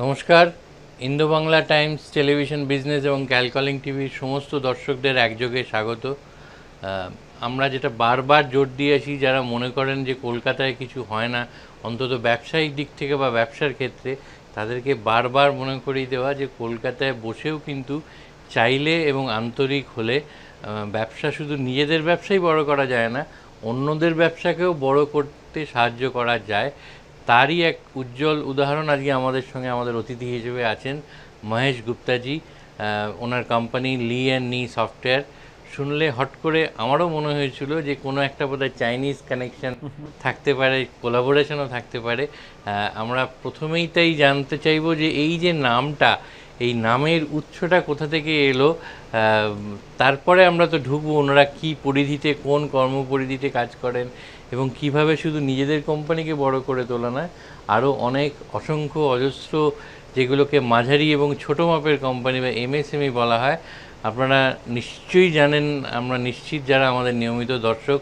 নমস্কার। Indo Bangla Times television business এবং ক্যালকলিং টিভির সমস্ত দর্শকদের একযোগে স্বাগত। আমরা যেটা বারবার জোর দিয়ে আসি, যারা মনে করেন যে কলকাতায় কিছু হয় না, অন্তত ব্যবসায়িক দিক থেকে বা ব্যবসার ক্ষেত্রে, তাদেরকে বারবার মনে করিয়ে দেওয়া যে কলকাতায় বসেও কিন্তু চাইলে এবং আন্তরিক হলে ব্যবসা শুধু নিজেদের ব্যবসাই বড় করা যায় না, অন্যদের ব্যবসাকেও বড় করতে সাহায্য করা যায়। তারই এক উজ্জ্বল উদাহরণ আজকে আমাদের সঙ্গে আমাদের অতিথি হিসেবে আছেন মহেশ গুপ্তাজি। ওনার কোম্পানি লি অ্যান্ড নি সফটওয়্যার। শুনলে হট করে আমারও মনে হয়েছিল যে কোনো একটা বোধহয় চাইনিজ কানেকশন থাকতে পারে, কোলাবোরেশনও থাকতে পারে। আমরা প্রথমেই তাই জানতে চাইব যে এই যে নামটা, এই নামের উৎসটা কোথা থেকে এলো। তারপরে আমরা তো ঢুকবো ওনারা কী পরিধিতে, কোন কর্মপরিধিতে কাজ করেন এবং কিভাবে শুধু নিজেদের কোম্পানিকে বড় করে তোলা নয়, আরও অনেক অসংখ্য অজস্র যেগুলোকে মাঝারি এবং ছোটো মাপের কোম্পানি বা এমএসএমই বলা হয়। আপনারা নিশ্চয়ই জানেন, আমরা নিশ্চিত যারা আমাদের নিয়মিত দর্শক,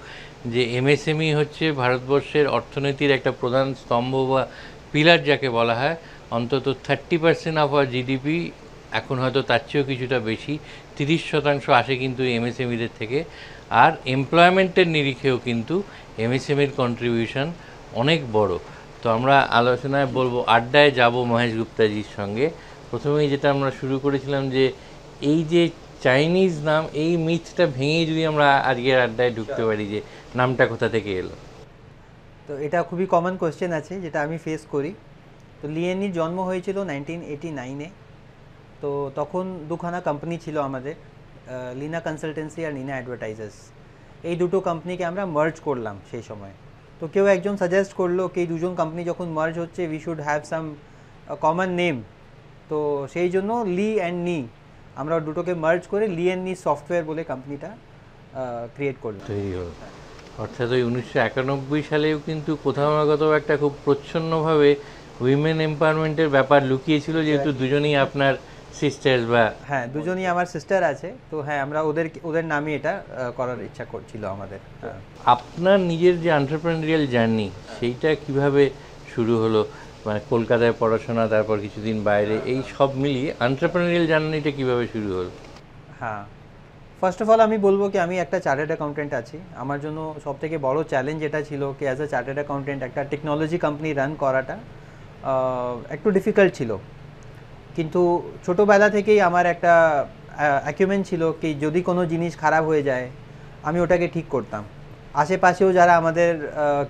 যে এমএসএমই হচ্ছে ভারতবর্ষের অর্থনীতির একটা প্রধান স্তম্ভ বা পিলার যাকে বলা হয়। অন্তত 30% অফ আর জিডিপি, এখন হয়তো তার চেয়েও কিছুটা বেশি, 30% আসে কিন্তু এমএসএমইদের থেকে। আর এমপ্লয়মেন্টের নিরিখেও কিন্তু এমএসএমইর কন্ট্রিবিউশন অনেক বড়। তো আমরা আলোচনায় বলবো, আড্ডায় যাব মহেশ গুপ্তাজির সঙ্গে। প্রথমেই যেটা আমরা শুরু করেছিলাম যে এই যে চাইনিজ নাম, এই মিথটা ভেঙে যদি আমরা আজকের আড্ডায় ঢুকতে পারি যে নামটা কোথা থেকে এলো। তো এটা খুবই কমন কোশ্চেন আছে যেটা আমি ফেস করি। তো লিয়েনির জন্ম হয়েছিল 1989-এ। তো তখন দুখানা কোম্পানি ছিল আমাদের, লিনা কনসালটেন্সি আর লিনা অ্যাডভার্টাইজার্স। এই দুটো কোম্পানিকে আমরা মার্জ করলাম সেই সময়। তো কেউ একজন সাজেস্ট করলো কি এই দুজন কোম্পানি যখন মার্জ হচ্ছে, we should have some common name. তো সেই জন্য লি অ্যান্ড নি, আমরা দুটোকে মার্জ করে লি অ্যান্ড নি সফটওয়্যার বলে কোম্পানিটা ক্রিয়েট করলাম। তৈরি হলো। অর্থাৎ ওই 1991 সালেও কিন্তু কোথাও না কোথাও একটা খুব প্রচ্ছন্নভাবে উইমেন এম্পাওয়ারমেন্টের ব্যাপার লুকিয়েছিল, যেহেতু দুজনেই আপনার সিস্টার্স। বা হ্যাঁ, দুজনই আমার সিস্টার আছে। তো হ্যাঁ, আমরা ওদের নামে এটা করার ইচ্ছা করছিল আমাদের। আপনার নিজের যে এন্টারপ্রেনারিয়াল জার্নি, সেইটা কিভাবে শুরু হলো? মানে কলকাতায় পড়াশোনা, তারপর কিছুদিন বাইরে, এই সব মিলিয়ে এন্টারপ্রেনারিয়াল জার্নিটা কিভাবে শুরু হলো? হ্যাঁ, ফার্স্ট অফ অল আমি বলবো কি আমি একটা চার্টার্ড অ্যাকাউন্টেন্ট আছি। আমার জন্য সবথেকে বড় চ্যালেঞ্জ এটা ছিল কি অ্যাজ আ চার্টার্ড অ্যাকাউন্টেন্ট একটা টেকনোলজি কোম্পানি রান করাটা একটু ডিফিকাল্ট ছিল। কিন্তু ছোটোবেলা থেকেই আমার একটা অ্যাকিউমেন্ট ছিল কি যদি কোনো জিনিস খারাপ হয়ে যায় আমি ওটাকে ঠিক করতাম। আশেপাশেও যারা আমাদের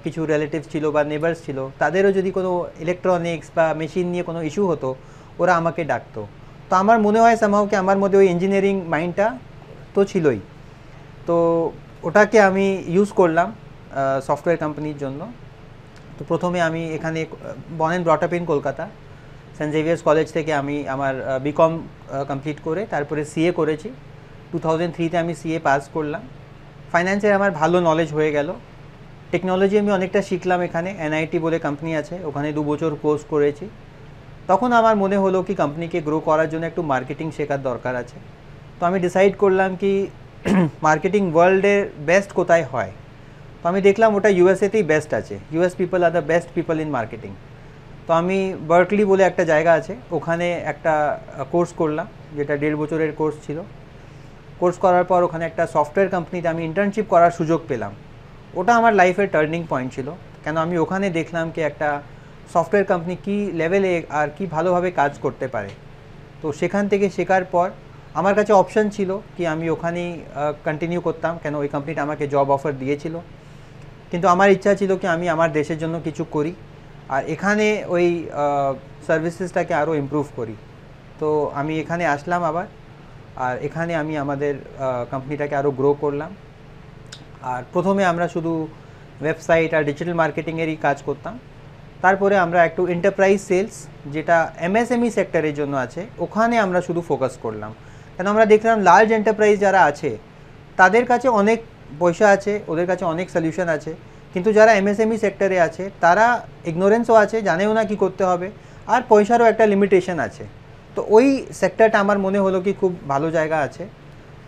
কিছু রিলেটিভস ছিল বা নেবার্স ছিল, তাদেরও যদি কোনো ইলেকট্রনিক্স বা মেশিন নিয়ে কোনো ইস্যু হতো, ওরা আমাকে ডাকতো। তো আমার মনে হয় সামহাও কি আমার মধ্যে ওই ইঞ্জিনিয়ারিং মাইন্ডটা তো ছিলই। তো ওটাকে আমি ইউজ করলাম সফটওয়্যার কোম্পানির জন্য। তো প্রথমে আমি এখানে born and brought up in Kolkata, Saint Xavier's College থেকে আমি আমার বিকম কমপ্লিট করে তারপরে সিএ করেছি। 2003-তে আমি সিএ পাস করলাম। ফাইন্যান্সের আমার ভালো নলেজ হয়ে গেল। টেকনোলজি আমি অনেকটা শিখলাম এখানে, এনআইটি বলে কোম্পানি আছে, ওখানে 2 বছর কোর্স করেছি। তখন আমার মনে হলো কি কোম্পানিকে গ্রো করার জন্য একটু মার্কেটিং শেখার দরকার আছে। তো আমি ডিসাইড করলাম কি মার্কেটিং ওয়ার্ল্ডের বেস্ট কোথায় হয়। তো আমি দেখলাম ওটা ইউএসএতেই বেস্ট আছে। US people are the best people in marketing. তো আমি বার্কলি বলে একটা জায়গা আছে, ওখানে একটা কোর্স করলাম, যেটা 1.5 বছরের কোর্স ছিল। কোর্স করার পর ওখানে একটা সফটওয়্যার কোম্পানিতে আমি ইন্টার্নশিপ করার সুযোগ পেলাম। ওটা আমার লাইফের টার্নিং পয়েন্ট ছিল, কেন আমি ওখানে দেখলাম কি একটা সফটওয়্যার কোম্পানি কী লেভেলে আর কি ভালোভাবে কাজ করতে পারে। তো সেখান থেকে শেখার পর আমার কাছে অপশান ছিল কি আমি ওখানেই কন্টিনিউ করতাম, কেন ওই কোম্পানিটা আমাকে জব অফার দিয়েছিল। কিন্তু আমার ইচ্ছা ছিল কি আমি আমার দেশের জন্য কিছু করি আর এখানে ওই সার্ভিসেসটাকে আরও ইমপ্রুভ করি। তো আমি এখানে আসলাম আবার, আর এখানে আমি আমাদের কোম্পানিটাকে আরও গ্রো করলাম। আর প্রথমে আমরা শুধু ওয়েবসাইট আর ডিজিটাল মার্কেটিংয়েরই কাজ করতাম। তারপরে আমরা একটু এন্টারপ্রাইজ সেলস, যেটা এমএসএমই সেক্টরের জন্য আছে, ওখানে আমরা শুধু ফোকাস করলাম। কেন আমরা দেখলাম লার্জ এন্টারপ্রাইজ যারা আছে তাদের কাছে অনেক পয়সা আছে, ওদের কাছে অনেক সলিউশন আছে, কিন্তু যারা এমএসএমই সেক্টরে আছে তারা ইগনোরেন্সও আছে, জানেও না কি করতে হবে, আর পয়সারও একটা লিমিটেশন আছে। তো ওই সেক্টরটা আমার মনে হলো কি খুব ভালো জায়গা আছে।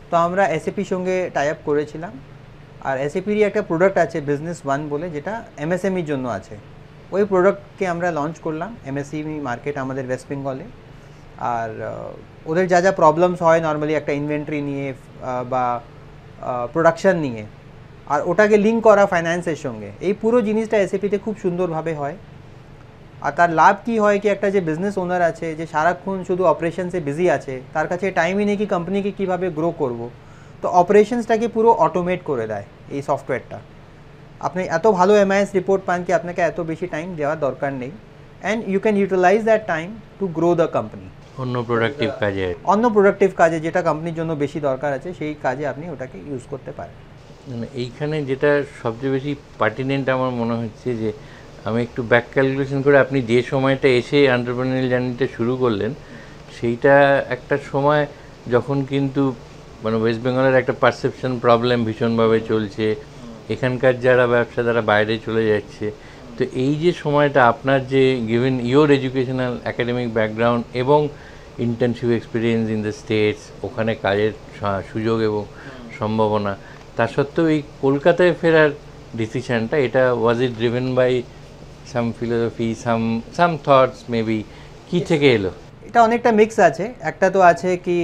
তো আমরা এসএপির সঙ্গে টাই আপ করেছিলাম। আর এসএপিরই একটা প্রোডাক্ট আছে বিজনেস ওয়ান বলে, যেটা এমএসএমইর জন্য আছে। ওই প্রোডাক্টকে আমরা লঞ্চ করলাম এমএসএমই মার্কেট আমাদের ওয়েস্ট বেঙ্গলে। আর ওদের যা যা প্রবলেমস হয় নর্মালি একটা ইনভেন্টরি নিয়ে বা প্রোডাকশান নিয়ে, আর ওটাকে লিঙ্ক করা ফাইন্যান্সের সঙ্গে, এই পুরো জিনিসটা এসএপিতে খুব সুন্দরভাবে হয়। আর তার লাভ কি হয় কি একটা যে বিজনেস ওনার আছে যে সারাক্ষণ শুধু অপারেশনসে বিজি আছে, তার কাছে টাইমই নেই কি কোম্পানিকে কীভাবে গ্রো করব, তো অপারেশনসটাকে পুরো অটোমেট করে দেয় এই সফটওয়্যারটা। আপনি এত ভালো এমআইএস রিপোর্ট পান কি আপনাকে এত বেশি টাইম দেওয়ার দরকার নেই, and you can utilise that time to grow the company. অন্য প্রোডাক্টিভ কাজে যেটা কোম্পানির জন্য বেশি দরকার আছে সেই কাজে আপনি ওটাকে ইউজ করতে পারেন। মানে এইখানে যেটা সবচেয়ে বেশি পার্টিনেন্ট আমার মনে হচ্ছে যে আমি একটু ব্যাক ক্যালকুলেশন করে আপনি যে সময়টা এসে এন্টারপ্রেনিউরিয়াল জার্নিটা শুরু করলেন, সেইটা একটা সময় যখন কিন্তু মানে ওয়েস্ট বেঙ্গলের একটা পারসেপশন প্রবলেম ভীষণভাবে চলছে, এখানকার যারা ব্যবসাদারা বাইরে চলে যাচ্ছে। তো এই যে সময়টা আপনার যে given your educational academic background এবং internship experience in the States, ওখানে কাজের সুযোগ এবং সম্ভাবনা, তা সত্ত্বেও এই কলকাতায় ফেরার ডিসিশনটা, এটা was it driven by some philosophy, some thoughts maybe, কি থেকে এলো? এটা অনেকটা মিক্স আছে। একটা তো আছে কি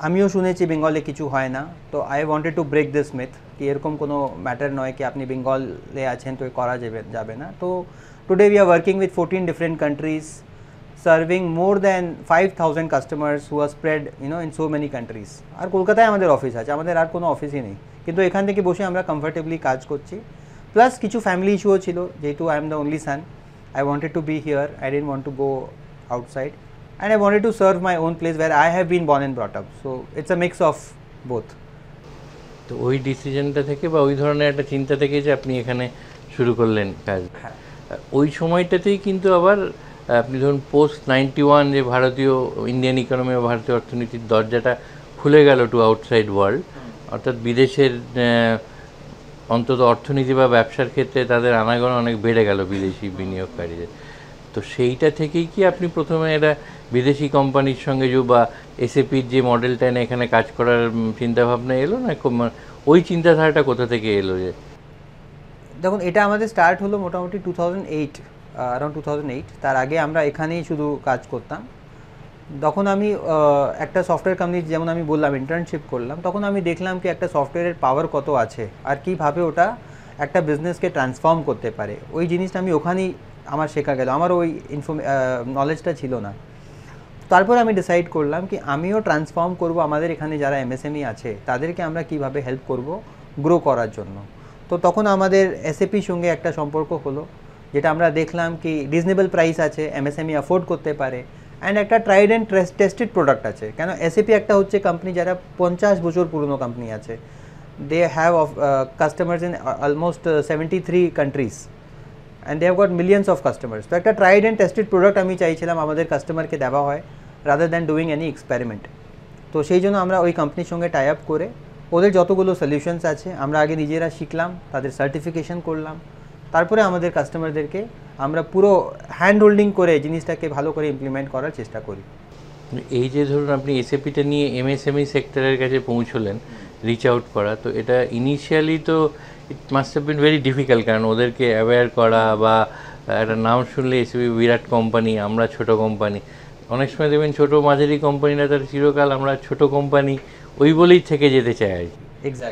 আমিও শুনেছি বেঙ্গলে কিছু হয় না, তো I wanted to break this myth কি এরকম কোনো ম্যাটার নয় কি আপনি বেঙ্গলে আছেন তো করা যাবে না। তো today we are working with 14 different countries, serving more than 5,000 customers who are spread in so many countries. আর কলকাতায় আমাদের অফিস আছে, আমাদের আর কোনো অফিসই নেই, কিন্তু এখান থেকে বসে আমরা কমফর্টেবলি কাজ করছি। প্লাস কিছু ফ্যামিলি ইস্যুও ছিল, যেহেতু I am the only San, I wanted to be here, I didn't want to go outside, and I wanted to serve my own place where I have been born and brought up, so it's a mix of both. তো ওই ডিসিশনটা থেকে বা ওই ধরনের একটা চিন্তা থেকে যে আপনি এখানে শুরু করলেন কাজ, ওই সময়টাতেই কিন্তু আবার আপনি ধরুন পোস্ট 91 যে ভারতীয় ইন্ডিয়ান ইকোনমি বা ভারতীয় অর্থনীতির দরজাটা খুলে গেল টু আউটসাইড ওয়ার্ল্ড, অর্থাৎ বিদেশের অন্তত অর্থনীতি বা ব্যবসার ক্ষেত্রে তাদের আনাগোনা অনেক বেড়ে গেল বিদেশি বিনিয়োগকারীদের। তো সেইটা থেকেই কি আপনি প্রথমে এরা বিদেশি কোম্পানির সঙ্গে বা এসএপির যে মডেলটা এনে এখানে কাজ করার চিন্তাভাবনা এলো, না ওই চিন্তাধারাটা কোথা থেকে এলো? যে দেখুন, এটা আমাদের স্টার্ট হলো মোটামুটি 2008, অ্যারাউন্ড 2008। তার আগে আমরা এখানেই শুধু কাজ করতাম। তখন আমি একটা সফটওয়্যার কোম্পানি, যেমন আমি বললাম ইন্টার্নশিপ করলাম, তখন আমি দেখলাম কি একটা সফটওয়্যারের পাওয়ার কত আছে আর কীভাবে ওটা একটা বিজনেসকে ট্রান্সফর্ম করতে পারে। ওই জিনিসটা আমি ওখানেই আমার শেখা গেল, আমার ওই নলেজটা ছিল না। তারপর আমি ডিসাইড করলাম কি আমিও ট্রান্সফর্ম করব আমাদের এখানে যারা এমএসএমই আছে তাদেরকে আমরা কিভাবে হেল্প করব গ্রো করার জন্য। তো তখন আমাদের এসএপির সঙ্গে একটা সম্পর্ক হলো, যেটা আমরা দেখলাম কি রিজনেবল প্রাইস আছে, এমএসএমই অ্যাফোর্ড করতে পারে, অ্যান্ড একটা ট্রাইড অ্যান্ড টেস্টেড প্রোডাক্ট আছে। কেন এসএপি একটা হচ্ছে কোম্পানি যারা 50 বছর পুরনো কোম্পানি আছে, they have customers in almost 73 countries, and they have got millions of customers. তো একটা ট্রাইড অ্যান্ড টেস্টেড প্রোডাক্ট আমি চাইছিলাম আমাদের কাস্টমারকে দেওয়া হয়, rather than doing any experiment. তো সেই জন্য আমরা ওই কোম্পানির সঙ্গে টাই আপ করে ওদের যতগুলো সলিউশনস আছে আমরা আগে নিজেরা শিখলাম, তাদের সার্টিফিকেশন করলাম, তারপরে আমাদের কাস্টমারদেরকে আমরা পুরো হ্যান্ড হোল্ডিং করে জিনিসটাকে ভালো করে ইমপ্লিমেন্ট করার চেষ্টা করি। এই যে ধরুন আপনি এসএপিটা নিয়ে এমএসএমই সেক্টরের কাছে পৌঁছলেন, রিচ আউট করা, তো এটা ইনিশিয়ালি তো it must have been very difficult, কারণ ওদেরকে অ্যাওয়্যার করা বা একটা নাম শুনলে এসএপি বিরাট কোম্পানি, আমরা ছোট কোম্পানি। অনেক সময় দেখবেন ছোটো মাঝারি কোম্পানিরা তার চিরকাল আমরা ছোট কোম্পানি ওই বলেই থেকে যেতে চায় আর কি।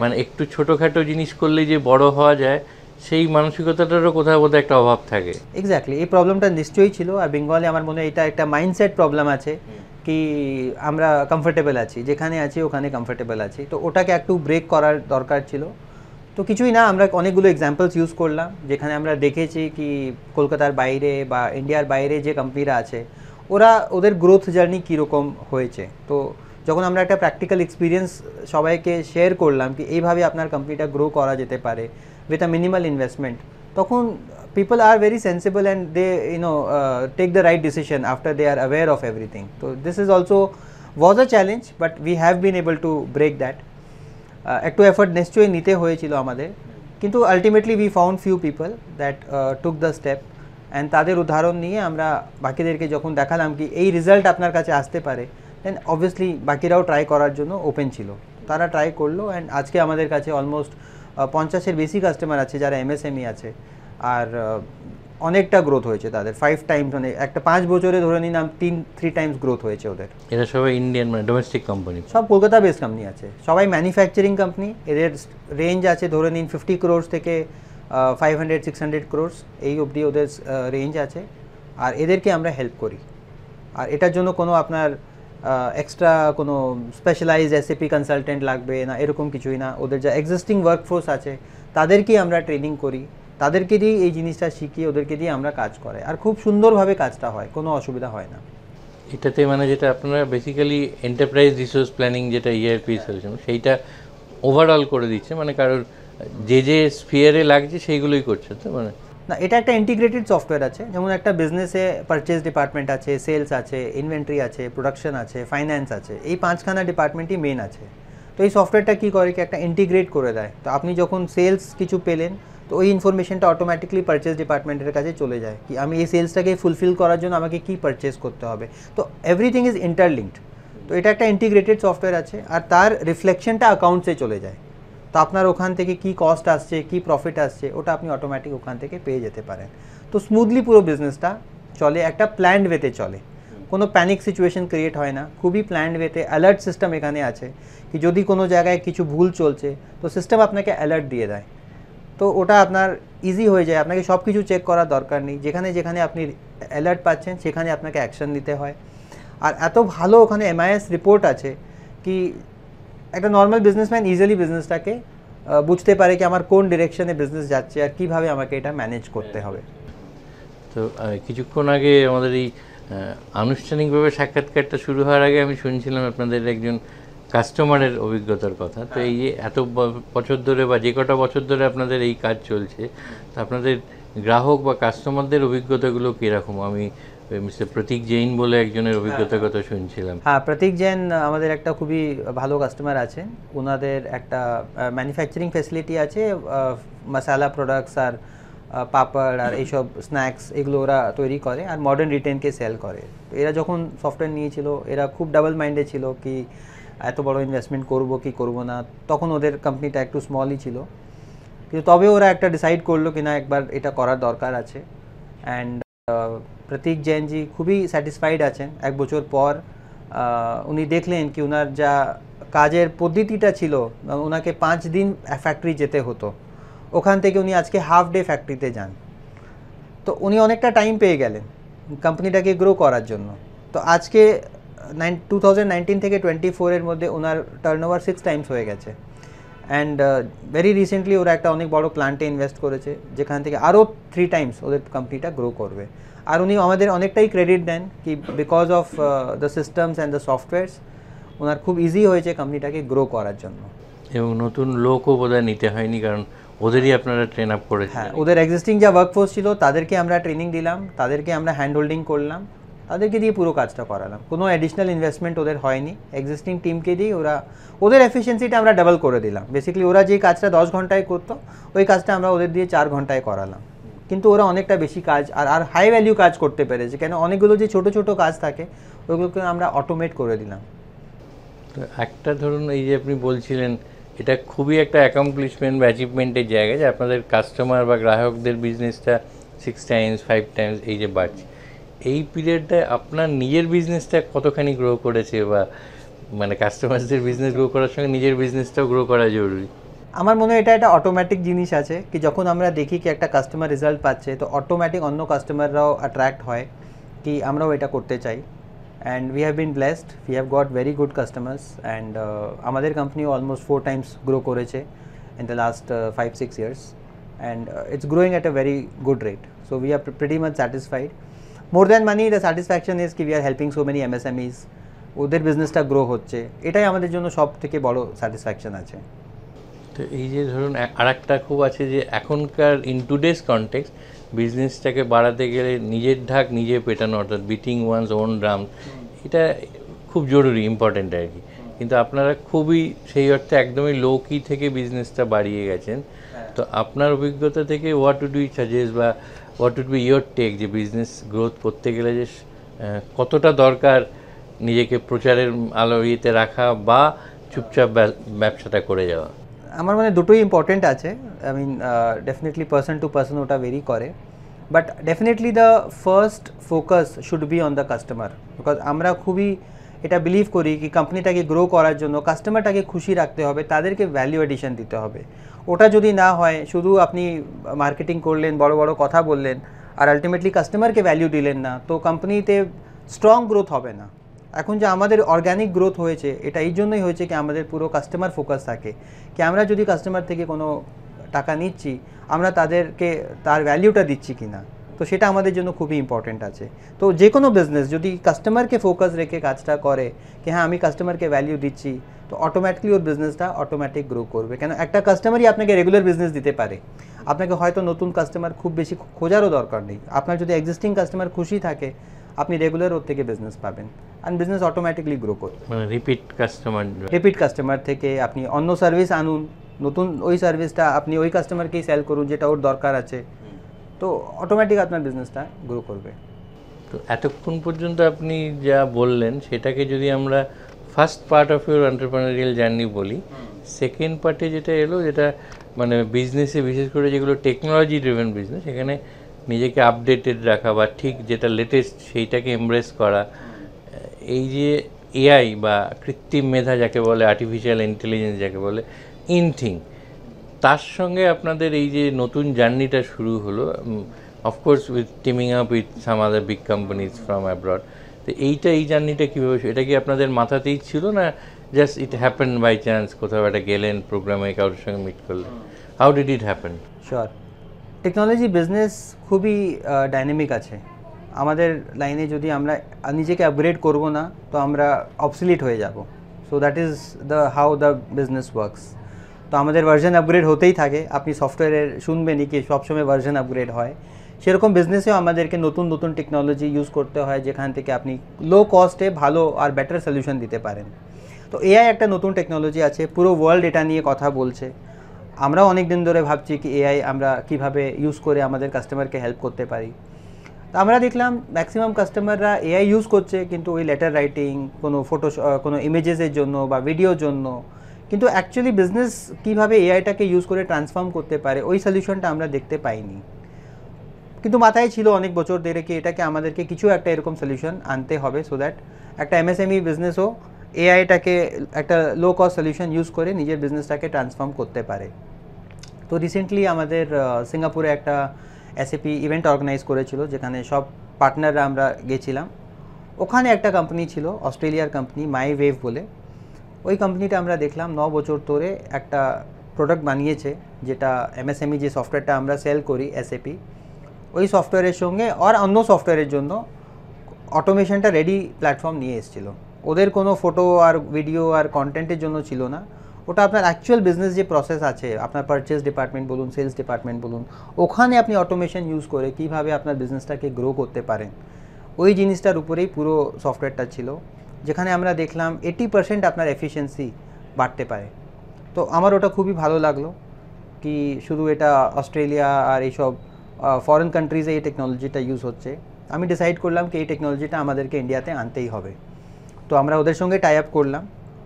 মানে একটু ছোটোখাটো জিনিস করলেই যে বড় হওয়া যায় সেই মানসিকতাটারও কোথাও বোধহয় একটা অভাব থাকে। এক্স্যাক্টলি, এই প্রবলেমটা নিশ্চয়ই ছিল। আর বেঙ্গলে আমার মনে হয় এটা একটা মাইন্ডসেট প্রবলেম আছে কি আমরা কমফোর্টেবল আছি, যেখানে আছি ওখানে কমফোর্টেবল আছি, তো ওটাকে একটু ব্রেক করার দরকার ছিল। তো কিছুই না, আমরা অনেকগুলো এক্সাম্পলস ইউজ করলাম, যেখানে আমরা দেখেছি কি কলকাতার বাইরে বা ইন্ডিয়ার বাইরে যে কোম্পানিরা আছে ওদের গ্রোথ জার্নি কীরকম হয়েছে। তো যখন আমরা একটা প্র্যাকটিক্যাল এক্সপিরিয়েন্স সবাইকে শেয়ার করলাম কি এইভাবে আপনার কোম্পানিটা গ্রো করা যেতে পারে উইথ আ মিনিমাল ইনভেস্টমেন্ট, তখন people are very sensible and they take the right decision after they are aware of everything. So this is also was a challenge, but we have been able to break that. একটু effort নিশ্চয়ই নিতে হয়েছিল আমাদের, কিন্তু ultimately we found few people that took the step, and তাদের উদাহরণ নিয়ে আমরা বাকিদেরকে যখন দেখালাম কি এই রেজাল্ট আপনার কাছে আসতে পারে, দেন অবভিয়াসলি বাকিরাও ট্রাই করার জন্য ওপেন ছিল। তারা ট্রাই করলো, অ্যান্ড আজকে আমাদের কাছে অলমোস্ট 50-এর বেশি কাস্টমার আছে যারা এমএসএমই আছে, আর অনেকটা গ্রোথ হয়েছে তাদের 5 টাইমস, মানে একটা 5 বছরে ধরে নিন 3 টাইমস গ্রোথ হয়েছে ওদের। এরা সবাই ইন্ডিয়ান মানে ডোমেস্টিক কোম্পানি? সব কলকাতা বেস কোম্পানি আছে, সবাই ম্যানুফ্যাকচারিং কোম্পানি। এদের রেঞ্জ আছে ধরে নিন 50 ক্রোর্স থেকে 500-600 ক্রোর্স এই অবধি ওদের রেঞ্জ আছে। আর এদেরকে আমরা হেল্প করি, আর এটার জন্য কোনো আপনার এক্সট্রা কোনো স্পেশালাইজ এসএপি কনসালটেন্ট লাগবে না, এরকম কিছুই না। ওদের যা এক্সিস্টিং ওয়ার্কফোর্স আছে তাদেরকেই আমরা ট্রেনিং করি, তাদেরকে দিয়ে এই জিনিসটা শিখিয়ে ওদেরকে দিয়ে আমরা কাজ করে, আর খুব সুন্দরভাবে কাজটা হয়, কোনো অসুবিধা হয় না। এটাতে মানে যেটা আপনারা বেসিক্যালি এন্টারপ্রাইজ রিসোর্স প্ল্যানিং যেটা ইআরপি সলিউশন সেইটা ওভারঅল করে দিচ্ছে, মানে কারোর যে যে স্ফিয়ারে লাগছে সেইগুলোই করছে তো মানে? না, এটা একটা ইন্টিগ্রেটেড সফটওয়্যার আছে। যেমন একটা বিজনেসে পারচেজ ডিপার্টমেন্ট আছে, সেলস আছে, ইনভেন্টরি আছে, প্রোডাকশন আছে, ফাইন্যান্স আছে, এই 5খানা ডিপার্টমেন্টই মেন আছে। তো এই সফটওয়্যারটা কী করে কি একটা ইন্টিগ্রেট করে দেয়। তো আপনি যখন সেলস কিছু পেলেন তো ওই ইনফরমেশনটা অটোমেটিকলি পারচেজ ডিপার্টমেন্টের কাছে চলে যায় কি আমি এই সেলসটাকে ফুলফিল করার জন্য আমাকে কী পারচেজ করতে হবে। তো এভরিথিং ইজ ইন্টারলিঙ্কড। তো এটা একটা ইন্টিগ্রেটেড সফটওয়্যার আছে, আর তার রিফ্লেকশনটা অ্যাকাউন্টসে চলে যায়। তো আপনার ওখান থেকে কি কস্ট আসছে, কি প্রফিট আসছে, ওটা আপনি অটোমেটিক ওখান থেকে পেয়ে যেতে পারেন। তো স্মুথলি পুরো বিজনেসটা চলে, একটা প্ল্যান্ড ওয়েতে চলে, কোনো প্যানিক সিচুয়েশন ক্রিয়েট হয় না, খুবই প্ল্যান্ড ওয়েতে। অ্যালার্ট সিস্টেম এখানে আছে কি যদি কোনো জায়গায় কিছু ভুল চলছে তো সিস্টেম আপনাকে অ্যালার্ট দিয়ে দেয়। তো ওটা আপনার ইজি হয়ে যায়, আপনাকে সব কিছু চেক করার দরকার নেই। যেখানে যেখানে আপনি অ্যালার্ট পাচ্ছেন সেখানে আপনাকে অ্যাকশন নিতে হয়। আর এত ভালো ওখানে এমআইএস রিপোর্ট আছে কি একটা নর্মাল বিজনেসম্যান ইজিলি বিজনেসটাকে বুঝতে পারে কি আমার কোন ডিরেকশনে বিজনেস যাচ্ছে আর কিভাবে আমাকে এটা ম্যানেজ করতে হবে। তো কিছুক্ষণ আগে আমাদের এই আনুষ্ঠানিকভাবে সাক্ষাৎকারটা শুরু হওয়ার আগে আমি শুনছিলাম আপনাদের একজন কাস্টমারের অভিজ্ঞতার কথা। তো এই যে এত বছর ধরে বা যে কটা বছর ধরে আপনাদের এই কাজ চলছে, তো আপনাদের গ্রাহক বা কাস্টমারদের অভিজ্ঞতাগুলো কীরকম? আমি মিস্টার প্রতীক জৈন বলে একজনের অভিজ্ঞতার কথা শুনছিলাম। হ্যাঁ, প্রতীক জৈন আমাদের একটা খুবই ভালো কাস্টমার আছেন। ওনাদের একটা ম্যানুফ্যাকচারিং ফ্যাসিলিটি আছে, মশালা প্রোডাক্টস আর পাপড় আর এইসব স্ন্যাক্স এগুলো ওরা তৈরি করে আর মডার্ন রিটেনকে সেল করে। তো এরা যখন সফটওয়্যার নিয়েছিল এরা খুব ডাবল মাইন্ডে ছিল কি এত বড় ইনভেস্টমেন্ট করবো কি করবো না। তখন ওদের কোম্পানিটা একটু স্মলই ছিল, কিন্তু তবে ওরা একটা ডিসাইড করলো কি না একবার এটা করার দরকার আছে। অ্যান্ড প্রতীক জৈনজি খুবই স্যাটিসফাইড আছেন। 1 বছর পর উনি দেখলেন কি ওনার যা কাজের পদ্ধতিটা ছিল, ওনাকে 5 দিন ফ্যাক্টরি যেতে হতো, ওখান থেকে উনি আজকে হাফ ডে ফ্যাক্টরিতে যান। তো উনি অনেকটা টাইম পেয়ে গেলেন কোম্পানিটাকে গ্রো করার জন্য। তো আজকে 2019 থেকে 24-এর মধ্যে ওনার টার্নওভার 6 টাইমস হয়ে গেছে। অ্যান্ড ভেরি রিসেন্টলি ওরা একটা অনেক বড় প্ল্যান্টে ইনভেস্ট করেছে যেখান থেকে আরও 3 টাইমস ওদের কোম্পানিটা গ্রো করবে। আর উনি আমাদের অনেকটাই ক্রেডিট দেন কি because of the systems and the softwares ওনার খুব ইজি হয়েছে কোম্পানিটাকে গ্রো করার জন্য। এবং নতুন লোকও বোধহয় নিতে হয়নি, কারণ ওদেরই আপনারা ট্রেন আপ করেছেন। হ্যাঁ, ওদের এক্সিস্টিং যা ওয়ার্কফোর্স ছিল তাদেরকে আমরা ট্রেনিং দিলাম, তাদেরকে আমরা হ্যান্ড হোল্ডিং করলাম, তাদেরকে দিয়ে পুরো কাজটা করালাম। কোনো অ্যাডিশনাল ইনভেস্টমেন্ট ওদের হয়নি, এক্সিস্টিং টিমকে দিয়ে ওদের এফিসিয়েন্সিটা আমরা ডাবল করে দিলাম। বেসিক্যালি ওরা যে কাজটা 10 ঘন্টায় করতো ওই কাজটা আমরা ওদের দিয়ে 4 ঘন্টায় করালাম, কিন্তু ওরা অনেকটা বেশি কাজ আর হাই ভ্যালিউ কাজ করতে পেরেছে। কেন অনেকগুলো যে ছোটো ছোটো কাজ থাকে ওইগুলোকে আমরা অটোমেট করে দিলাম। তো একটা ধরুন এই যে আপনি বলছিলেন এটা খুবই একটা অ্যাকমপ্লিশমেন্ট বা অ্যাচিভমেন্টের জায়গা যে আপনাদের কাস্টমার বা গ্রাহকদের বিজনেসটা 6 টাইমস 5 টাইমস এই যে বাড়ছে, এই পিরিয়ডটায় আপনার নিজের বিজনেসটা কতখানি গ্রো করেছে, বা মানে কাস্টমারদের বিজনেস গ্রো করার সঙ্গে নিজের বিজনেসটাও গ্রো করা জরুরি? আমার মনে হয় এটা একটা অটোমেটিক জিনিস আছে কি যখন আমরা দেখি কি একটা কাস্টমার রেজাল্ট পাচ্ছে তো অটোমেটিক অন্য কাস্টমাররাও অ্যাট্রাক্ট হয় কি আমরাও এটা করতে চাই। And we have been blessed, we have got very good customers. And আমাদের কোম্পানিও অলমোস্ট 4 টাইমস গ্রো করেছে in the last 5-6 years, and it's growing at a very good rate. So we are pretty much satisfied. More than money the satisfaction is কি we are helping so many MSMEs, ওদের বিজনেসটা grow হচ্ছে, এটাই আমাদের জন্য সব থেকে বড় স্যাটিসফ্যাকশন আছে। তো এই যে ধরুন আরেকটা খুব আছে যে এখনকার ইন টুডেস কনটেক্সট বিজনেসটাকে বাড়াতে গেলে নিজের ঢাক নিজে পেটানো, অর্থাৎ বিটিং ওয়ানস ওন ড্রাম, এটা খুব জরুরি, ইম্পর্টেন্ট আর কি। কিন্তু আপনারা খুবই সেই অর্থে একদমই লো কি থেকে বিজনেসটা বাড়িয়ে গেছেন। তো আপনার অভিজ্ঞতা থেকে হোয়াট উড ইউ সাজেস্ট বা what would be your take যে বিজনেস গ্রোথ করতে গেলে যে কতটা দরকার নিজেকে প্রচারের আলো ইয়েতে রাখা বা চুপচাপ ব্যবসাটা করে যাওয়া? আমার মানে দুটোই ইম্পর্টেন্ট আছে। I mean definitely person to person ওটা ভেরি করে, but definitely the first focus should be on the customer, because আমরা খুবই এটা বিলিভ করি কি কোম্পানিটাকে গ্রো করার জন্য কাস্টমারটাকে খুশি রাখতে হবে, তাদেরকে ভ্যালু এডিশন দিতে হবে। ওটা যদি না হয়, শুধু আপনি মার্কেটিং করলেন, বড় বড় কথা বললেন, আর আলটিমেটলি কাস্টমারকে ভ্যালু দিলেন না, তো কোম্পানিতে স্ট্রং গ্রোথ হবে না। এখন যে আমাদের অর্গ্যানিক গ্রোথ হয়েছে, এটা এই জন্যই হয়েছে কি আমাদের পুরো কাস্টমার ফোকাস থাকে, কি আমরা যদি কাস্টমার থেকে কোনো টাকা নিচ্ছি, আমরা তাদেরকে তার ভ্যালিউটা দিচ্ছি কি না, তো সেটা আমাদের জন্য খুবই ইম্পর্টেন্ট আছে। তো যে কোনো বিজনেস যদি কাস্টমারকে ফোকাস রেখে কাজটা করে কি হ্যাঁ আমি কাস্টমারকে ভ্যালিউ দিচ্ছি, তো অটোমেটিকলি ওর বিজনেসটা অটোমেটিক গ্রো করবে। কেন একটা কাস্টমারই আপনাকে রেগুলার বিজনেস দিতে পারে, আপনাকে হয়তো নতুন কাস্টমার খুব বেশি খোঁজারও দরকার নেই। আপনার যদি এক্সিস্টিং কাস্টমার খুশি থাকে, আপনি রেগুলার ওর থেকে বিজনেস পাবেন, অ্যান্ড বিজনেস অটোমেটিকলি গ্রো করবে। মানে রিপিট কাস্টমার থেকে আপনি অন্য সার্ভিস আনুন, নতুন ওই সার্ভিসটা আপনি ওই কাস্টমারকেই সেল করুন যেটা ওর দরকার আছে, তো অটোমেটিক আপনার বিজনেসটা গ্রো করবে। তো এতক্ষণ পর্যন্ত আপনি যা বললেন সেটাকে যদি আমরা first part of your entrepreneurial journey বলি, সেকেন্ড পার্টে যেটা এলো, যেটা মানে বিজনেসে বিশেষ করে যেগুলো টেকনোলজি ড্রিভেন বিজনেস, সেখানে নিজেকে আপডেটেড রাখা বা ঠিক যেটা লেটেস্ট সেইটাকে এমব্রেস করা, এই যে এআই বা কৃত্রিম মেধা যাকে বলে, আর্টিফিশিয়াল ইন্টেলিজেন্স যাকে বলে, ইনথিং, তার সঙ্গে আপনাদের এই যে নতুন জার্নিটা শুরু হলো, of course with teaming up with some other big companies from abroad, তো এই জার্নিটা কীভাবে, এটা কি আপনাদের মাথাতেই ছিল না just it happen by chance, কোথাও একটা গেলেন প্রোগ্রামে কারোর সঙ্গে মিট করলেন? How did it happen? Sure, technology business খুবই ডাইনামিক আছে। আমাদের লাইনে যদি আমরা নিজেকে আপগ্রেড করব না, তো আমরা অবসলিট হয়ে যাব। So that is how the business works. তো আমাদের ভার্জন আপগ্রেড হতেই থাকে। আপনি সফটওয়্যারের শুনবেনই কি সবসময় ভার্জন আপগ্রেড হয়, সেরকম বিজনেসেও আমাদেরকে নতুন নতুন টেকনোলজি ইউজ করতে হয়, যেখান থেকে আপনি লো কস্টে ভালো আর বেটার সলিউশন দিতে পারেন। তো এআই একটা নতুন টেকনোলজি আছে, পুরো ওয়ার্ল্ড এটা নিয়ে কথা বলছে। আমরাও অনেক দিন ধরে ভাবছি কি এআই আমরা কিভাবে ইউজ করে আমাদের কাস্টমারকে হেল্প করতে পারি। তো আমরা দেখলাম ম্যাক্সিমাম কাস্টমাররা এআই ইউজ করছে, কিন্তু ওই লেটার রাইটিং, কোনো ইমেজেসের জন্য বা ভিডিওর জন্য, কিন্তু অ্যাকচুয়ালি বিজনেস কীভাবে এআইটাকে ইউজ করে ট্রান্সফর্ম করতে পারে ওই সলিউশনটা আমরা দেখতে পাইনি। কিন্তু মাথায় ছিল অনেক বছর ধরে কি এটাকে আমাদেরকে কিছু একটা এরকম সলিউশন আনতে হবে, সো দ্যাট একটা এমএসএমই বিজনেসও এআইটাকে একটা লো কস্ট সলিউশন ইউজ করে নিজের বিজনেসটাকে ট্রান্সফর্ম করতে পারে। তো রিসেন্টলি আমাদের সিঙ্গাপুরে একটা এসএপি ইভেন্ট অর্গানাইজ করেছিল, যেখানে সব পার্টনাররা আমরা গেছিলাম। ওখানে একটা কোম্পানি ছিল, অস্ট্রেলিয়ার কোম্পানি মাইওয়েভ বলে। ওই কোম্পানিটা আমরা দেখলাম 9 বছর ধরে একটা প্রোডাক্ট বানিয়েছে, যেটা এমএসএমই যে সফটওয়্যারটা আমরা সেল করি এসএপি, ওই সফটওয়্যারের সঙ্গে আর অন্য সফটওয়্যারের জন্য অটোমেশনটা রেডি প্ল্যাটফর্ম নিয়ে এসেছিলো। ওদের কোনো ফটো আর ভিডিও আর কন্টেন্টের জন্য ছিল না, ওটা আপনার অ্যাকচুয়াল বিজনেস যে প্রসেস আছে, আপনার পারচেস ডিপার্টমেন্ট বলুন, সেলস ডিপার্টমেন্ট বলুন, ওখানে আপনি অটোমেশন ইউজ করে কীভাবে আপনার বিজনেসটাকে গ্রো করতে পারেন, ওই জিনিসটার উপরেই পুরো সফটওয়্যারটা ছিল। যেখানে আমরা দেখলাম 80% আপনার এফিসিয়েন্সি বাড়তে পারে। তো আমার ওটা খুবই ভালো লাগলো কি শুধু এটা অস্ট্রেলিয়া আর এইসব ফরেন কান্ট্রিজে এই টেকনোলজিটা ইউজ হচ্ছে। আমি ডিসাইড করলাম কি এই টেকনোলজিটা আমাদেরকে ইন্ডিয়াতে আনতেই হবে। তো আমরা ওদের সঙ্গে টাই আপ করলাম,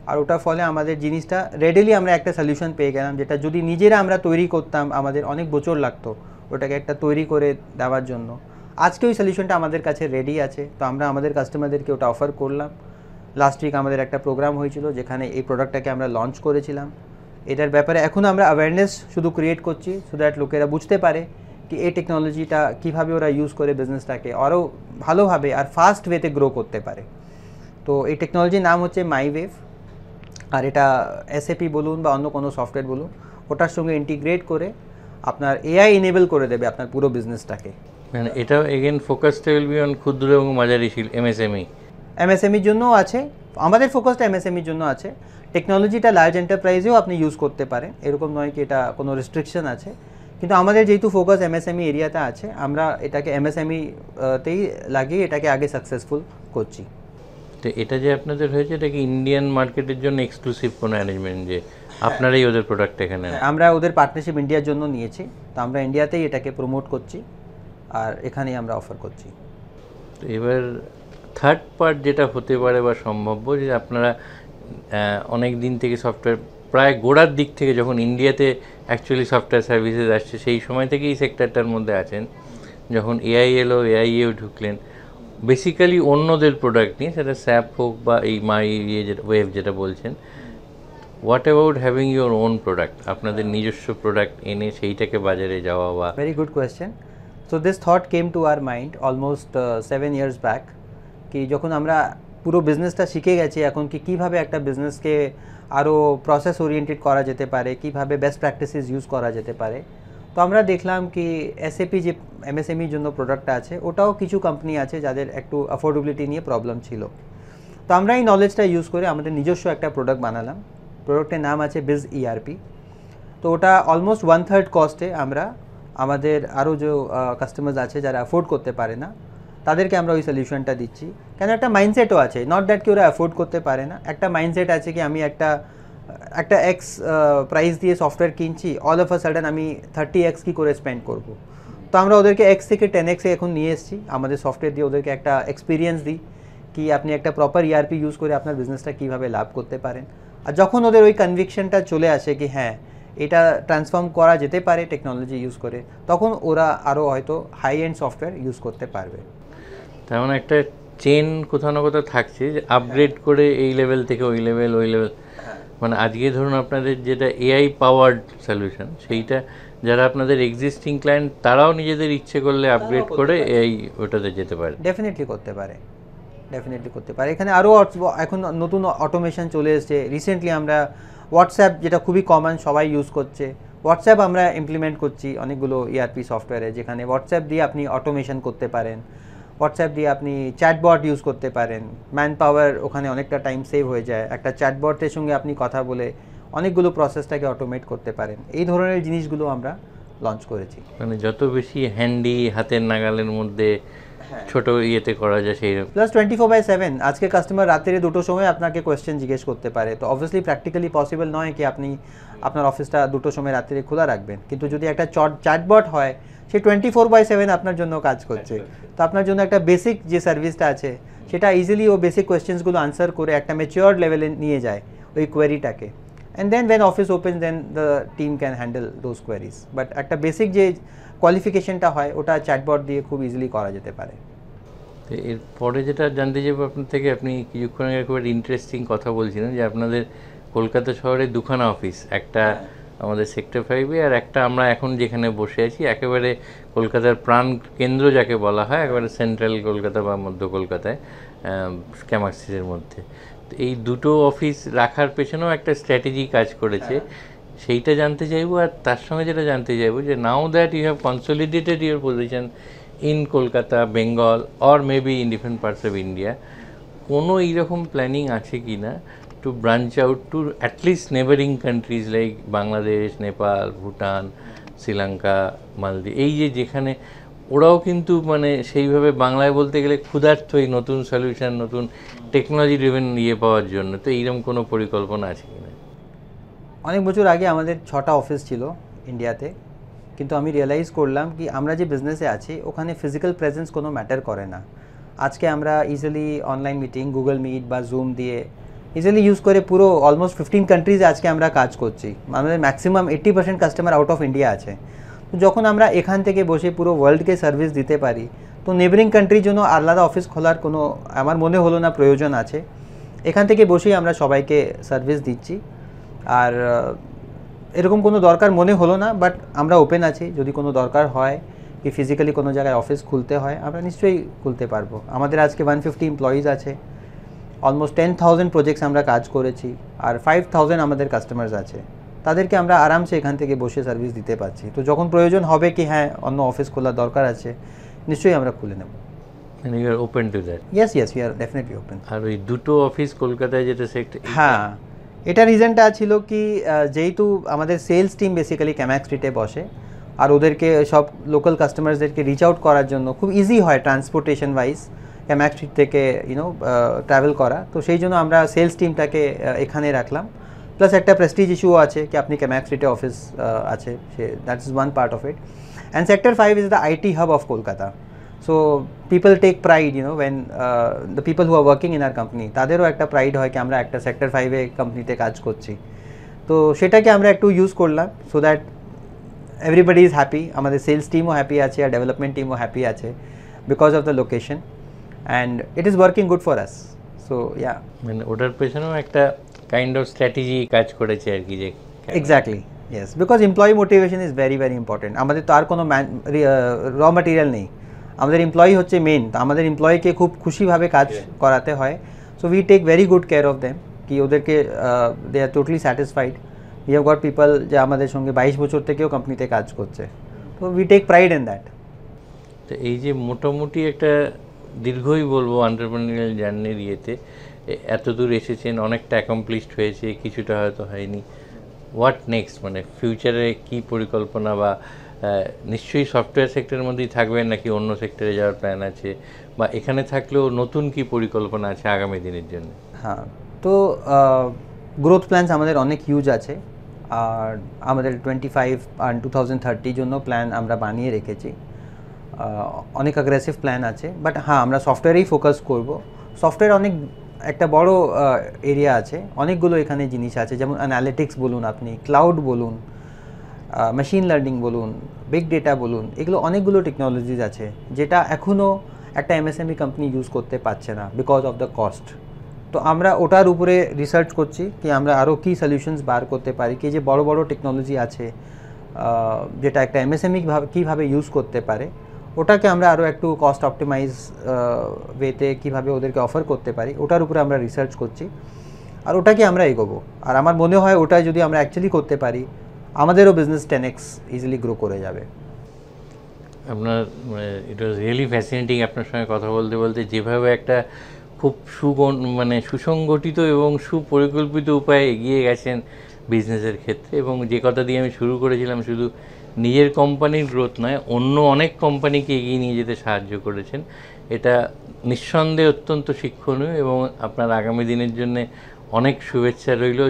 আর ওটার ফলে আমাদের জিনিসটা রেডিলি আমরা একটা সলিউশন পেয়ে গেলাম, যেটা যদি নিজেরা আমরা তৈরি করতাম আমাদের অনেক বছর লাগতো ওটাকে একটা তৈরি করে দেওয়ার জন্য। আজকে ওই সলিউশনটা আমাদের কাছে রেডি আছে, তো আমরা আমাদের কাস্টমারদেরকে ওটা অফার করলাম। লাস্ট উইক আমাদের একটা প্রোগ্রাম হয়েছিল, যেখানে এই প্রোডাক্টটাকে আমরা লঞ্চ করেছিলাম। এটার ব্যাপারে এখন আমরা অ্যাওয়ারনেস শুধু ক্রিয়েট করছি, সো দ্যাট লোকেরা বুঝতে পারে কি এই টেকনোলজিটা কীভাবে ওরা ইউজ করে বিজনেসটাকে আরও ভালোভাবে আর ফাস্ট ওয়েতে গ্রো করতে পারে। তো এই টেকনোলজির নাম হচ্ছে মাইওয়েভ, আর এটা এসএপি বলুন বা অন্য কোনো সফটওয়্যার বলুন, ওটার সঙ্গে ইন্টিগ্রেট করে আপনার এআই এনেবল করে দেবে আপনার পুরো বিজনেসটাকে। মানে এটাও এগেন ফোকাসটা উইল বি অন ক্ষুদ্র এবং মাঝারি এমএসএমইর জন্যও আছে, আমাদের ফোকাসটা এমএসএমইর জন্য আছে। টেকনোলজিটা লার্জ এন্টারপ্রাইজেও আপনি ইউজ করতে পারেন, এরকম নয় কি এটা কোনো রেস্ট্রিকশন আছে, কিন্তু আমাদের যেহেতু ফোকাস এমএসএমই এরিয়াতে আছে, আমরা এটাকে এমএসএমইতেই লাগিয়ে এটাকে আগে সাকসেসফুল করছি। তো এটা যে আপনাদের হয়েছে, এটা কি ইন্ডিয়ান মার্কেটের জন্য এক্সক্লুসিভ কোনো অ্যারেঞ্জমেন্ট যে আপনারাই ওদের প্রোডাক্ট এখানে? আমরা ওদের পার্টনারশিপ ইন্ডিয়ার জন্য নিয়েছি, তো আমরা ইন্ডিয়াতেই এটাকে প্রমোট করছি আর এখানেই আমরা অফার করছি। তো এবার থার্ড পার্ট যেটা হতে পারে বা সম্ভাব্য, যে আপনারা অনেক দিন থেকে সফটওয়্যার প্রায় গোড়ার দিক থেকে যখন ইন্ডিয়াতে অ্যাকচুয়ালি সফটওয়্যার সার্ভিসেস আসছে সেই সময় থেকেই সেক্টরটার মধ্যে আছেন। যখন এআই এলো, এআইএও ঢুকলেন, বেসিক্যালি অন্যদের প্রোডাক্ট নিয়ে, সেটা স্যাপ হোক বা এই মাই যেটা ওয়েভ যেটা বলছেন, what about having your own product, আপনাদের নিজস্ব প্রোডাক্ট এনে সেইটাকে বাজারে যাওয়া বা? Very good question. So this thought came to our mind almost 7 years back, কি যখন আমরা পুরো বিজনেসটা শিখে গেছি এখন কি কীভাবে একটা বিজনেসকে আরও প্রসেস ওরিয়েন্টেড করা যেতে পারে, কীভাবে বেস্ট প্র্যাকটিসেস ইউজ করা যেতে পারে। তো আমরা দেখলাম কি এসএপি যে এমএসএমইর জন্য প্রোডাক্টটা আছে ওটাও কিছু কোম্পানি আছে যাদের একটু অ্যাফোর্ডেবিলিটি নিয়ে প্রবলেম ছিল। তো আমরা এই নলেজটা ইউজ করে আমাদের নিজস্ব একটা প্রোডাক্ট বানালাম। প্রোডাক্টের নাম আছে বিজ ইআরপি। তো ওটা অলমোস্ট 1/3 কস্টে আমরা আমাদের আরও যে কাস্টমার্স আছে যারা অ্যাফোর্ড করতে পারে না তাদেরকে আমরা ওই সলিউশনটা দিচ্ছি। কেন একটা মাইন্ডসেটও আছে, নট দ্যাট কি ওরা অ্যাফোর্ড করতে পারে না, একটা মাইন্ডসেট আছে কি আমি একটা এক্স প্রাইস দিয়ে সফটওয়্যার কিনছি, অল অফ আ সাডেন আমি 30x কি করে স্পেন্ড করব। তো আমরা ওদেরকে এক্স থেকে 10x এখন নিয়ে এসেছি আমাদের সফটওয়্যার দিয়ে, ওদেরকে একটা এক্সপিরিয়েন্স দিই কি আপনি একটা প্রপার ইআরপি ইউজ করে আপনার বিজনেসটা কীভাবে লাভ করতে পারেন। আর যখন ওদের ওই কনভিকশনটা চলে আসে কি হ্যাঁ এটা ট্রান্সফর্ম করা যেতে পারে টেকনোলজি ইউজ করে, তখন ওরা আরও হয়তো হাই এন্ড সফটওয়্যার ইউজ করতে পারবে। তেমন মানে একটা চেন কোথাও না কোথাও থাকছে যে আপগ্রেড করে এই লেভেল থেকে ওই লেভেল, মানে আজকে ধরুন আপনাদের যেটা এআই পাওয়ার্ড সলিউশন, সেইটা যারা আপনাদের এক্সিস্টিং ক্লায়েন্ট তারাও নিজেদের ইচ্ছে করলে আপগ্রেড করে এই ওটাতে যেতে পারে। ডেফিনেটলি করতে পারে, ডেফিনেটলি করতে পারে। এখানে আরও এখন নতুন অটোমেশন চলে এসেছে। রিসেন্টলি আমরা হোয়াটসঅ্যাপ, যেটা খুবই কমন সবাই ইউজ করছে, হোয়াটসঅ্যাপ আমরা ইমপ্লিমেন্ট করছি অনেকগুলো ইআরপি সফটওয়্যারে, যেখানে হোয়াটসঅ্যাপ দিয়ে আপনি অটোমেশন করতে পারেন, হোয়াটসঅ্যাপ দিয়ে আপনি চ্যাটবট ইউজ করতে পারেন, ম্যান পাওয়ার ওখানে অনেকটা টাইম সেভ হয়ে যায়। একটা চ্যাটবটের সঙ্গে আপনি কথা বলে অনেকগুলো প্রসেসটাকে অটোমেট করতে পারেন। এই ধরনের জিনিসগুলো আমরা লঞ্চ করেছি। মানে যত বেশি হ্যান্ডি, হাতের নাগালের মধ্যে ছোট ইয়েতে করা যায় সেই প্লাস 24/7। আজকে কাস্টমার রাত্রে 2টোর সময় আপনাকে কোয়েশ্চেন জিজ্ঞেস করতে পারে, তো অবভিয়াসলি প্র্যাকটিক্যালি পসিবল নয় কি আপনি আপনার অফিসটা 2টোর সময় রাত্রে খোলা রাখবেন, কিন্তু যদি একটা চ্যাটবট হয় সে 24/7 আপনার জন্য কাজ করছে। তো আপনার জন্য একটা বেসিক যে সার্ভিসটা আছে সেটা ইজিলি ও বেসিক কোয়েশ্চেন্সগুলো আনসার করে একটা ম্যাচিওর লেভেলে নিয়ে যায় ওই কোয়েরিটাকে, and then when office opens then the team can handle those queries, but একটা বেসিক যে কোয়ালিফিকেশনটা হয় ওটা চ্যাটবট দিয়ে খুব ইজিলি করা যেতে পারে। তো এরপরে যেটা জানতে চাইবো আপনার থেকে, আপনি কিছুক্ষণ আগে খুব ইন্টারেস্টিং কথা বলছিলেন যে আপনাদের কলকাতা শহরে দুখানা অফিস, একটা আমাদের সেক্টর 5-এ আর একটা আমরা এখন যেখানে বসে আছি একেবারে কলকাতার প্রাণ কেন্দ্র যাকে বলা হয়, একেবারে সেন্ট্রাল কলকাতা বা মধ্য কলকাতায় ক্যামাক্সিসের মধ্যে। তো এই দুটো অফিস রাখার পেছনেও একটা স্ট্র্যাটেজি কাজ করেছে, সেইটা জানতে চাইবো। আর তার সঙ্গে যেটা জানতে চাইবো যে now that you have consolidated your position in Kolkata, Bengal or maybe in different parts of India, কোনো এইরকম প্ল্যানিং আছে কি না to branch out to at least neighboring countries like Bangladesh, Nepal, Bhutan, Sri Lanka, Maldives, এই যে যেখানে ওরাও কিন্তু মানে সেইভাবে বাংলায় বলতে গেলে ক্ষুধার্ত এই নতুন সলিউশন, নতুন টেকনোলজি ড্রিভেন ইয়ে পাওয়ার জন্য, তো এইরকম কোনো পরিকল্পনা আছে কিনা? অনেক বছর আগে আমাদের 6টা অফিস ছিল ইন্ডিয়াতে, কিন্তু আমি রিয়েলাইজ করলাম কি আমরা যে বিজনেসে আছি ওখানে ফিজিক্যাল প্রেজেন্স কোনো ম্যাটার করে না। আজকে আমরা easily online meeting, Google Meet বা জুম দিয়ে ইজিলি ইউজ করে পুরো অলমোস্ট 15 কান্ট্রিজে আজকে আমরা কাজ করছি। আমাদের maximum 80% customer out of India আছে। তো যখন আমরা এখান থেকে বসে পুরো ওয়ার্ল্ডকে সার্ভিস দিতে পারি, তো নেবারিং কান্ট্রির জন্য আলাদা অফিস খোলার কোনো আমার মনে হলো না প্রয়োজন আছে। এখান থেকে বসেই আমরা সবাইকে সার্ভিস দিচ্ছি, আর এরকম কোনো দরকার মনে হলো না। বাট আমরা ওপেন আছি, যদি কোনো দরকার হয় কি ফিজিক্যালি কোনো জায়গায় অফিস খুলতে হয় আমরা নিশ্চয়ই খুলতে পারবো। আমাদের আজকে 150 এমপ্লয়িজ আছে, অলমোস্ট 10,000 প্রজেক্টস আমরা কাজ করেছি, আর 5,000 আমাদের কাস্টমার্স আছে, তাদেরকে আমরা আরামসে এখান থেকে বসে সার্ভিস দিতে পারছি। তো যখন প্রয়োজন হবে কি হ্যাঁ অন্য অফিস খোলার দরকার আছে, নিশ্চয়ই আমরা খুলে নেব। You are open to that? Yes yes, we are definitely open. আর ওই দুটো অফিস কলকাতায় যেটা সেক্টর, হ্যাঁ এটা রিজনটা ছিল কি যেহেতু আমাদের সেলস টিম বেসিক্যালি ক্যামাক স্ট্রিটে বসে, আর ওদেরকে সব লোকাল কাস্টমার্সদেরকে রিচ আউট করার জন্য খুব ইজি হয় ট্রান্সপোর্টেশন ওয়াইজ ক্যামাক স্ট্রিট থেকে ট্রাভেল করা। তো সেই জন্য আমরা সেলস টিমটাকে এখানে রাখলাম। প্লাস একটা প্রেস্টিজ ইস্যুও আছে কি আপনি ক্যামাক স্ট্রিটে অফিস আছে, say that is one part of it. And sector 5 is the IT hub of Kolkata. So people take pride when the people who are working in our company, তাদেরও একটা প্রাইড হয় কি আমরা একটা সেক্টর 5-এ কোম্পানিতে কাজ করছি। তো সেটাকে আমরা একটু ইউজ করলাম so that everybody is happy, আমাদের সেলস টিমও হ্যাপি আছে আর ডেভেলপমেন্ট টিমও হ্যাপি আছে because of the location, and it is working good for us. So yeah, মানে ওটার পেছনেও একটা কাইন্ড অফ স্ট্র্যাটেজি কাজ করেছে আর কি, যে exactly, yes, because employee motivation is very very important. আমাদের তো আর কোনো র ম্যাটেরিয়াল নেই, আমাদের এমপ্লয়ি হচ্ছে মেন। তো আমাদের এমপ্লয়িকে খুব খুশিভাবে কাজ করাতে হয়। So we take very good care of them, কি ওদেরকে they are totally satisfied. We have got people যে আমাদের সঙ্গে 22 বছর থেকেও কোম্পানিতে কাজ করছে। তো we take pride in that. তো এই যে মোটামুটি একটা দীর্ঘই বলবো এন্টারপ্রেনিউরিয়াল জার্নির ইয়েতে এত দূর এসেছেন, অনেকটা অ্যাকমপ্লিশড হয়েছে, কিছুটা হয়তো হয়নি। হোয়াট নেক্সট, মানে ফিউচারে কি পরিকল্পনা, বা নিশ্চয়ই সফটওয়্যার সেক্টরের মধ্যেই থাকবেন নাকি অন্য সেক্টরে যাওয়ার প্ল্যান আছে, বা এখানে থাকলেও নতুন কি পরিকল্পনা আছে আগামী দিনের জন্য? হ্যাঁ, তো গ্রোথ প্ল্যানস আমাদের অনেক হিউজ আছে, আর আমাদের 25 আর 2030 জন্য প্ল্যান আমরা বানিয়ে রেখেছি। অনেক অ্যাগ্রেসিভ প্ল্যান আছে, বাট হ্যাঁ, আমরা সফটওয়্যারেই ফোকাস করব। সফটওয়্যার অনেক একটা বড় এরিয়া আছে, অনেকগুলো এখানে জিনিস আছে, যেমন অ্যানালিটিক্স বলুন, আপনি ক্লাউড বলুন, মেশিন লার্নিং বলুন, বিগ ডেটা বলুন, এগুলো অনেকগুলো টেকনোলজিস আছে যেটা এখনও একটা এমএসএমই কোম্পানি ইউজ করতে পারছে না বিকজ অফ দ্য কস্ট। তো আমরা ওটার উপরে রিসার্চ করছি কি আমরা আরও কী সলিউশনস বার করতে পারি, কি যে বড় বড় টেকনোলজি আছে যেটা একটা এমএসএমই কীভাবে ইউজ করতে পারে, ওটাকে আমরা আরও একটু কস্ট অপটিমাইজ ওয়েতে কীভাবে ওদেরকে অফার করতে পারি, ওটার উপরে আমরা রিসার্চ করছি, আর ওটাকে আমরা এগোবো। আর আমার মনে হয় ওটা যদি আমরা অ্যাকচুয়ালি করতে পারি, আমাদেরও বিজনেস 10x ইজিলি গ্রো করে যাবে। আপনার ইট ওয়াজ রিয়েলি ফ্যাসিনেটিং আপনার সঙ্গে কথা বলতে বলতে, যেভাবে একটা খুব সুসংগঠিত এবং সুপরিকল্পিত উপায়ে এগিয়ে গেছেন বিজনেসের ক্ষেত্রে, এবং যে কথা দিয়ে আমি শুরু করেছিলাম, শুধু নিজের কোম্পানির গ্রোথ নয়, অন্য অনেক কোম্পানিকে এগিয়ে নিয়ে যেতে সাহায্য করেছেন। এটা নিঃসন্দেহে অত্যন্ত শিক্ষণীয়, এবং আপনার আগামী দিনের জন্য অনেক শুভেচ্ছা রইল।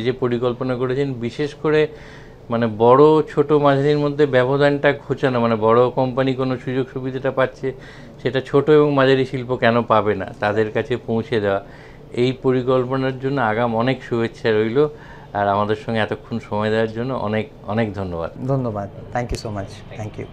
যে পরিকল্পনা করেছেন, বিশেষ করে মানে বড় ছোট মাঝারির মধ্যে ব্যবধানটা ঘোচানো, মানে বড় কোম্পানি কোনো সুযোগ সুবিধাটা পাচ্ছে, সেটা ছোট এবং মাঝারি শিল্প কেন পাবে না, তাদের কাছে পৌঁছে দেওয়া, এই পরিকল্পনার জন্য আগাম অনেক শুভেচ্ছা রইল। আর আমাদের সঙ্গে এতক্ষণ সময় দেওয়ার জন্য অনেক অনেক ধন্যবাদ। ধন্যবাদ, thank you so much, thank you.